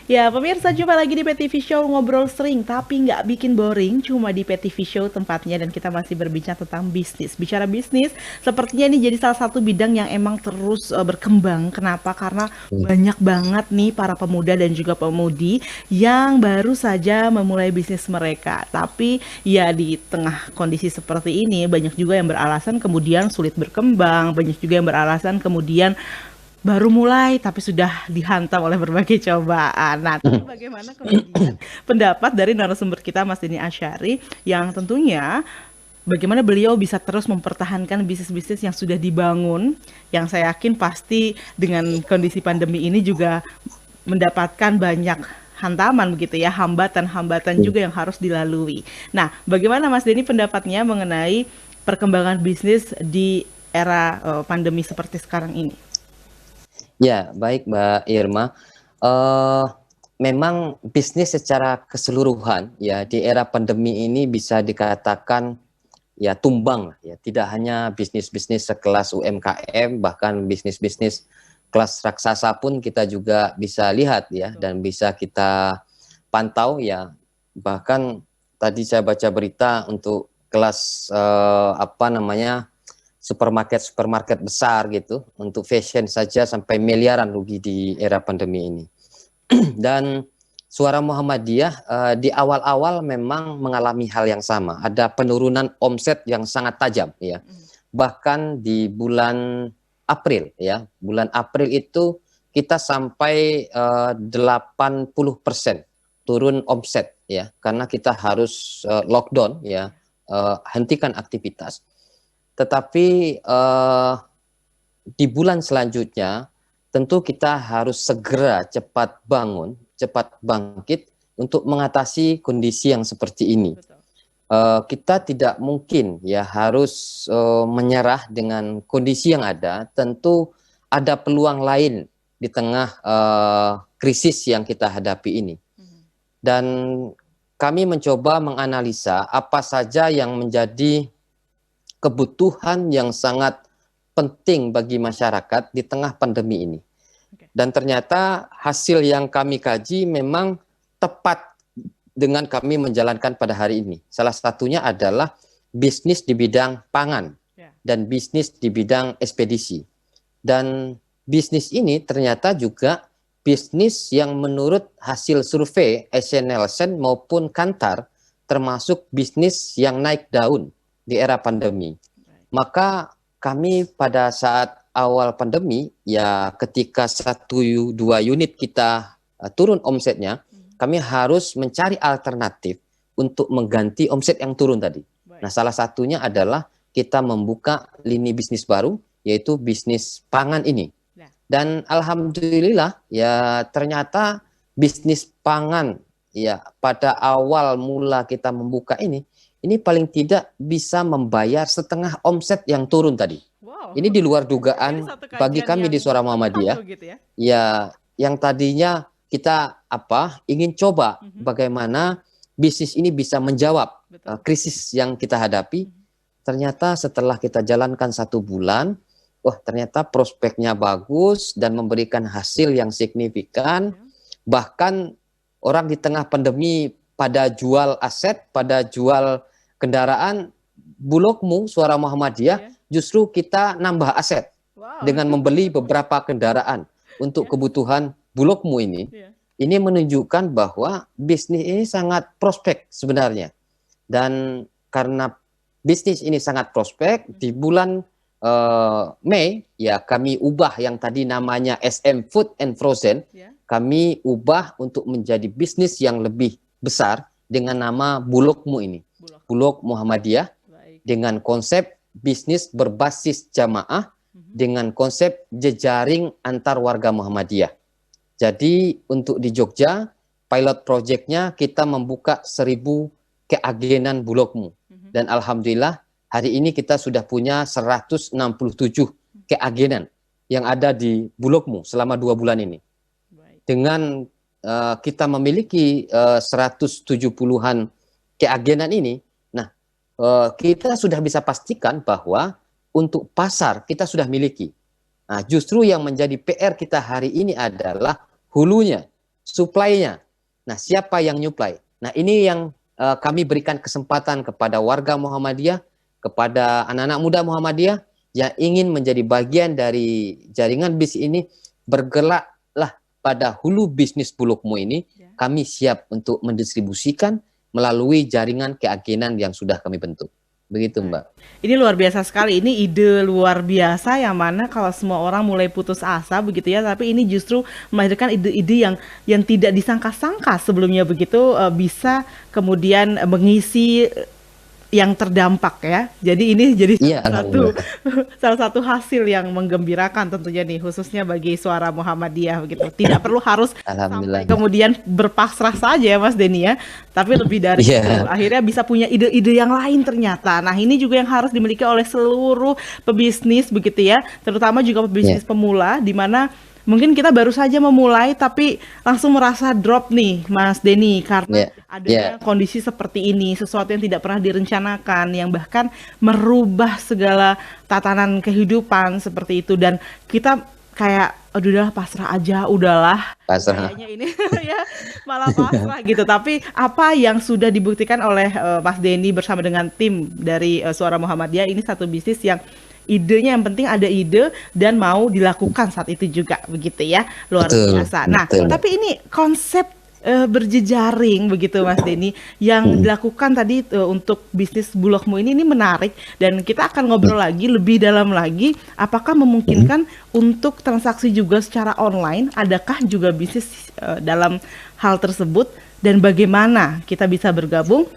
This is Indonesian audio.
Ya, pemirsa, jumpa lagi di PTV Show, ngobrol sering tapi nggak bikin boring. Cuma di PTV Show tempatnya, dan kita masih berbicara tentang bisnis. Bicara bisnis, sepertinya ini jadi salah satu bidang yang emang terus berkembang. Kenapa? Karena Hmm. banyak banget nih para pemuda dan juga pemudi yang baru saja memulai bisnis mereka. Tapi ya di tengah kondisi seperti ini, banyak juga yang beralasan kemudian sulit berkembang, banyak juga yang beralasan kemudian baru mulai tapi sudah dihantam oleh berbagai cobaan. Nah, tentu bagaimana kemudian pendapat dari narasumber kita Mas Dini Asyari yang tentunya bagaimana beliau bisa terus mempertahankan bisnis-bisnis yang sudah dibangun, yang saya yakin pasti dengan kondisi pandemi ini juga mendapatkan banyak hantaman begitu ya, hambatan-hambatan juga yang harus dilalui. Nah, bagaimana Mas Deni pendapatnya mengenai perkembangan bisnis di era pandemi seperti sekarang ini? Ya, baik Mbak Irma. Eh, Memang bisnis secara keseluruhan ya di era pandemi ini bisa dikatakan ya tumbang lah, ya. Tidak hanya bisnis-bisnis sekelas UMKM, bahkan bisnis-bisnis kelas raksasa pun kita juga bisa lihat ya dan bisa kita pantau ya. Bahkan tadi saya baca berita untuk kelas apa namanya supermarket besar gitu untuk fashion saja sampai miliaran rugi di era pandemi ini. Dan Suara Muhammadiyah di awal-awal memang mengalami hal yang sama. Ada penurunan omset yang sangat tajam ya. Bahkan di bulan April ya, bulan April itu kita sampai 80% turun omset ya, karena kita harus lockdown ya, hentikan aktivitas. Tetapi di bulan selanjutnya tentu kita harus segera cepat bangun, cepat bangkit untuk mengatasi kondisi yang seperti ini. Betul. Kita tidak mungkin ya harus menyerah dengan kondisi yang ada. Tentu ada peluang lain di tengah krisis yang kita hadapi ini. Dan kami mencoba menganalisa apa saja yang menjadi kebutuhan yang sangat penting bagi masyarakat di tengah pandemi ini. Oke. Dan ternyata hasil yang kami kaji memang tepat dengan kami menjalankan pada hari ini. Salah satunya adalah bisnis di bidang pangan Ya. dan bisnis di bidang ekspedisi. Dan bisnis ini ternyata juga bisnis yang menurut hasil survei SN Nielsen maupun Kantar termasuk bisnis yang naik daun di era pandemi. Maka kami pada saat awal pandemi ya ketika 1-2 unit kita turun omsetnya, kami harus mencari alternatif untuk mengganti omset yang turun tadi. Nah, salah satunya adalah kita membuka lini bisnis baru yaitu bisnis pangan ini. Ya. Dan alhamdulillah ya ternyata bisnis pangan ya pada awal mula kita membuka ini paling tidak bisa membayar setengah omset yang turun tadi. Wow. Ini di luar Ini dugaan satu bagi kajian kami yang di Suara tepat Muhammadiyah. begitu ya. Ya, yang tadinya kita ingin coba bagaimana bisnis ini bisa menjawab Betul. krisis yang kita hadapi. Ternyata setelah kita jalankan 1 bulan, wah ternyata prospeknya bagus dan memberikan hasil yang signifikan. Bahkan orang di tengah pandemi pada jual aset, pada jual kendaraan, Bulogmu Suara Muhammadiyah justru kita nambah aset Wow. dengan membeli beberapa kendaraan untuk Ya. kebutuhan Bulogmu ini. Ya. Ini menunjukkan bahwa bisnis ini sangat prospek sebenarnya. Dan karena bisnis ini sangat prospek, di bulan Mei ya kami ubah yang tadi namanya SM Food and Frozen, Ya. kami ubah untuk menjadi bisnis yang lebih besar dengan nama Bulogmu ini. Bulog. Bulog Muhammadiyah Baik. dengan konsep bisnis berbasis jamaah dengan konsep jejaring antar warga Muhammadiyah. Jadi untuk di Jogja, pilot projectnya kita membuka 1.000 keagenan Bulogmu. Dan alhamdulillah hari ini kita sudah punya 167 keagenan yang ada di Bulogmu selama 2 bulan ini. Baik. Dengan kita memiliki 170-an keagenan ini, nah kita sudah bisa pastikan bahwa untuk pasar kita sudah miliki. Nah, justru yang menjadi PR kita hari ini adalah hulunya. supply-nya. Nah, siapa yang nyuplai? Nah, ini yang kami berikan kesempatan kepada warga Muhammadiyah, kepada anak-anak muda Muhammadiyah yang ingin menjadi bagian dari jaringan bis ini, bergeraklah pada hulu bisnis Bulogmo ini. Kami siap untuk mendistribusikan melalui jaringan keyakinan yang sudah kami bentuk. Begitu, Mbak. Ini luar biasa sekali. Ini ide luar biasa yang mana kalau semua orang mulai putus asa begitu ya, tapi ini justru melahirkan ide-ide yang tidak disangka-sangka sebelumnya begitu, bisa kemudian mengisi yang terdampak ya. Jadi ini jadi salah satu hasil yang menggembirakan tentunya nih, khususnya bagi Suara Muhammadiyah begitu. Tidak perlu harus sampai kemudian berpasrah saja ya Mas Denny ya, tapi lebih dari itu akhirnya bisa punya ide-ide yang lain ternyata. Nah, ini juga yang harus dimiliki oleh seluruh pebisnis begitu ya, terutama juga pebisnis pemula, di mana mungkin kita baru saja memulai tapi langsung merasa drop nih Mas Denny karena adanya kondisi seperti ini, sesuatu yang tidak pernah direncanakan, yang bahkan merubah segala tatanan kehidupan seperti itu, dan kita kayak udahlah pasrah aja, udahlah kayaknya ini ya malah pasrah gitu. Tapi apa yang sudah dibuktikan oleh Mas Denny bersama dengan tim dari Suara Muhammadiyah, ini satu bisnis yang idenya yang penting ada ide dan mau dilakukan saat itu juga begitu ya, luar biasa. Nah, tapi ini konsep berjejaring begitu Mas Denny yang dilakukan tadi untuk bisnis Bulogmo ini menarik, dan kita akan ngobrol lagi lebih dalam lagi, apakah memungkinkan untuk transaksi juga secara online, adakah juga bisnis dalam hal tersebut, dan bagaimana kita bisa bergabung.